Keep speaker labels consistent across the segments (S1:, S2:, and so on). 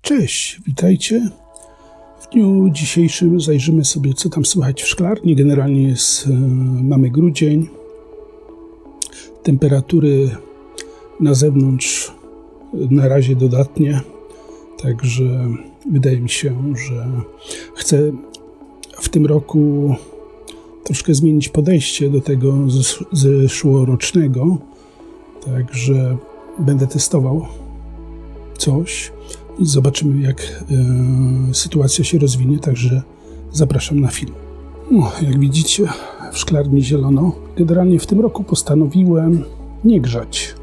S1: Cześć, witajcie. W dniu dzisiejszym zajrzymy sobie, co tam słychać w szklarni. Generalnie mamy grudzień. Temperatury na zewnątrz na razie dodatnie. Także wydaje mi się, że chcę w tym roku troszkę zmienić podejście do tego zeszłorocznego. Także będę testował coś i zobaczymy, jak sytuacja się rozwinie, także zapraszam na film. Jak widzicie, w szklarni zielono. Generalnie w tym roku postanowiłem nie grzać.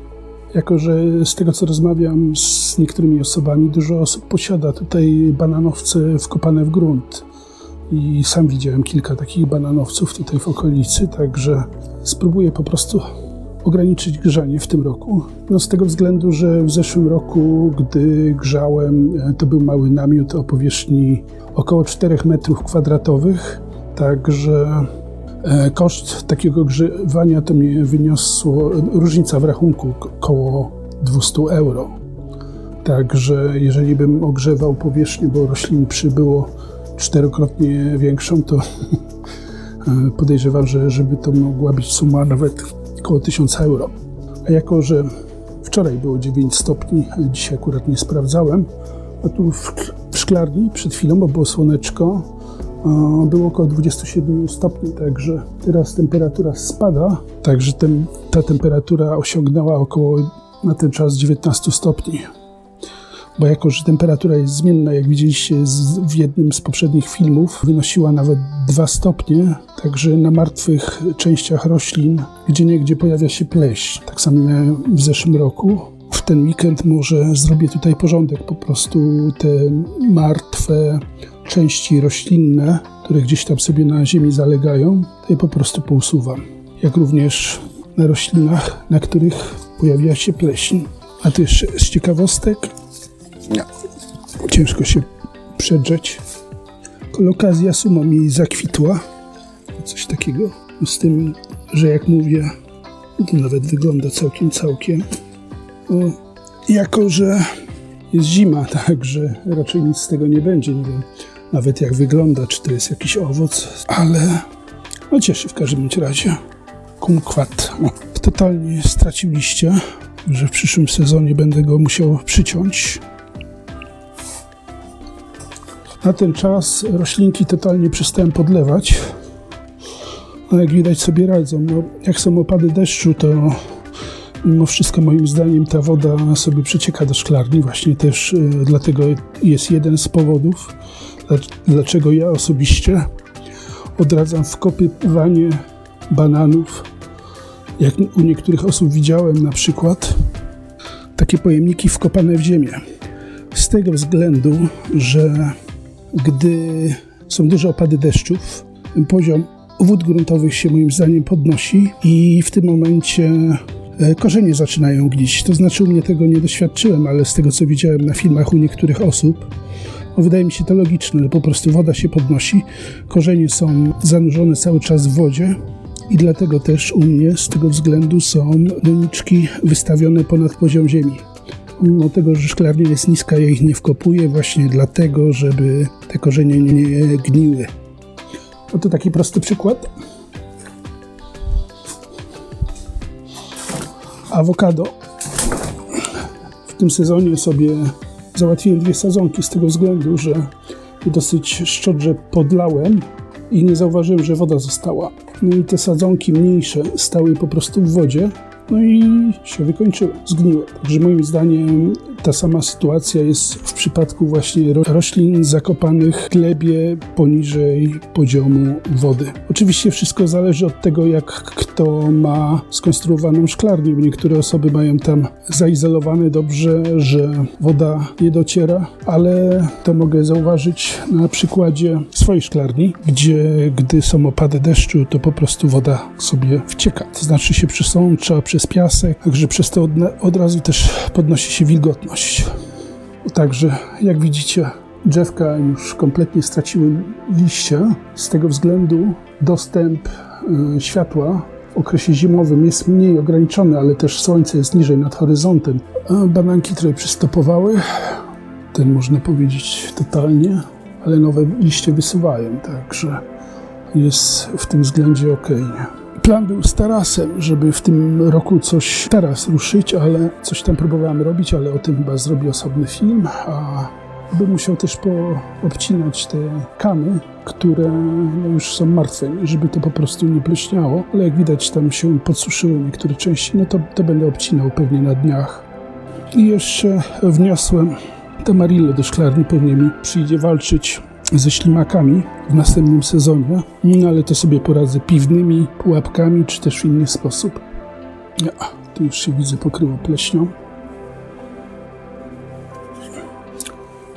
S1: Jako że z tego, co rozmawiam z niektórymi osobami, dużo osób posiada tutaj bananowce wkopane w grunt. I sam widziałem kilka takich bananowców tutaj w okolicy, także spróbuję po prostu ograniczyć grzanie w tym roku. Z tego względu, że w zeszłym roku, gdy grzałem, to był mały namiot o powierzchni około 4 m², także koszt takiego grzewania to mi wyniosło, różnica w rachunku około 200 euro. Także jeżeli bym ogrzewał powierzchnię, bo roślin przybyło 4-krotnie większą, to podejrzewam, że żeby to mogła być suma nawet około 1000 euro. A jako, że wczoraj było 9 stopni, dzisiaj akurat nie sprawdzałem, a tu w szklarni przed chwilą, bo było słoneczko, było około 27 stopni, także teraz temperatura spada, także ta temperatura osiągnęła około na ten czas 19 stopni. Bo jako, że temperatura jest zmienna, jak widzieliście w jednym z poprzednich filmów, wynosiła nawet 2 stopnie, także na martwych częściach roślin gdzieniegdzie pojawia się pleśń. Tak samo w zeszłym roku. W ten weekend może zrobię tutaj porządek, po prostu te martwe części roślinne, które gdzieś tam sobie na ziemi zalegają, to je po prostu pousuwam. Jak również na roślinach, na których pojawia się pleśń. A to jeszcze z ciekawostek, ciężko się przedrzeć. Kolokazja sumo mi zakwitła. Coś takiego. Z tym, że jak mówię, to nawet wygląda całkiem. Jako, że jest zima, także raczej nic z tego nie będzie. Nie wiem nawet jak wygląda, czy to jest jakiś owoc, ale cieszy w każdym razie. Kumquat. Totalnie stracił liście, że w przyszłym sezonie będę go musiał przyciąć. Na ten czas roślinki totalnie przestałem podlewać. Jak widać sobie radzą. Jak są opady deszczu, to mimo wszystko moim zdaniem ta woda sobie przecieka do szklarni. Właśnie też dlatego jest jeden z powodów, dlaczego ja osobiście odradzam wkopywanie bananów. Jak u niektórych osób widziałem na przykład takie pojemniki wkopane w ziemię. Z tego względu, że gdy są duże opady deszczów, poziom wód gruntowych się moim zdaniem podnosi i w tym momencie korzenie zaczynają gnić. To znaczy u mnie tego nie doświadczyłem, ale z tego co widziałem na filmach u niektórych osób, wydaje mi się to logiczne, że po prostu woda się podnosi, korzenie są zanurzone cały czas w wodzie i dlatego też u mnie z tego względu są doniczki wystawione ponad poziom ziemi. Mimo tego, że szklarnia jest niska, ja ich nie wkopuję właśnie dlatego, żeby te korzenie nie gniły. Oto taki prosty przykład. Awokado. W tym sezonie sobie załatwiłem 2 sadzonki z tego względu, że dosyć szczodrze podlałem i nie zauważyłem, że woda została. I te sadzonki mniejsze stały po prostu w wodzie. I się wykończyły, zgniły. Także moim zdaniem ta sama sytuacja jest w przypadku właśnie roślin zakopanych w glebie poniżej poziomu wody. Oczywiście wszystko zależy od tego, jak kto ma skonstruowaną szklarnię. Niektóre osoby mają tam zaizolowane dobrze, że woda nie dociera, ale to mogę zauważyć na przykładzie swojej szklarni, gdzie gdy są opady deszczu, to po prostu woda sobie wcieka. To znaczy się przesącza przez piasek, także przez to od razu też podnosi się wilgotność. Także jak widzicie, drzewka już kompletnie straciły liście. Z tego względu dostęp światła w okresie zimowym jest mniej ograniczony, ale też słońce jest niżej nad horyzontem. Bananki trochę przystopowały. ten, można powiedzieć, totalnie, ale nowe liście wysuwają, także jest w tym względzie okej. Plan był z tarasem, żeby w tym roku coś taras ruszyć, ale coś tam próbowałem robić, ale o tym chyba zrobię osobny film, a bym musiał też poobcinać te kamy, które już są martwe, żeby to po prostu nie pleśniało, ale jak widać tam się podsuszyły niektóre części, no to będę obcinał pewnie na dniach. I jeszcze wniosłem Tamarillo do szklarni, pewnie mi przyjdzie walczyć ze ślimakami w następnym sezonie, no ale to sobie poradzę piwnymi pułapkami, czy też w inny sposób. Ja, tu już się widzę pokryło pleśnią.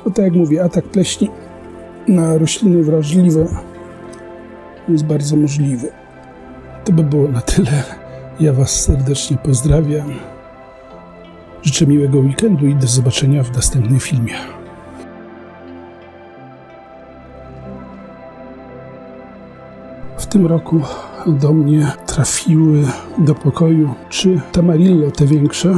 S1: No tak jak mówię, atak pleśni na rośliny wrażliwe jest bardzo możliwy. To by było na tyle. Ja Was serdecznie pozdrawiam. Życzę miłego weekendu i do zobaczenia w następnym filmie. W tym roku do mnie trafiły do pokoju 3 Tamarillo, te większe,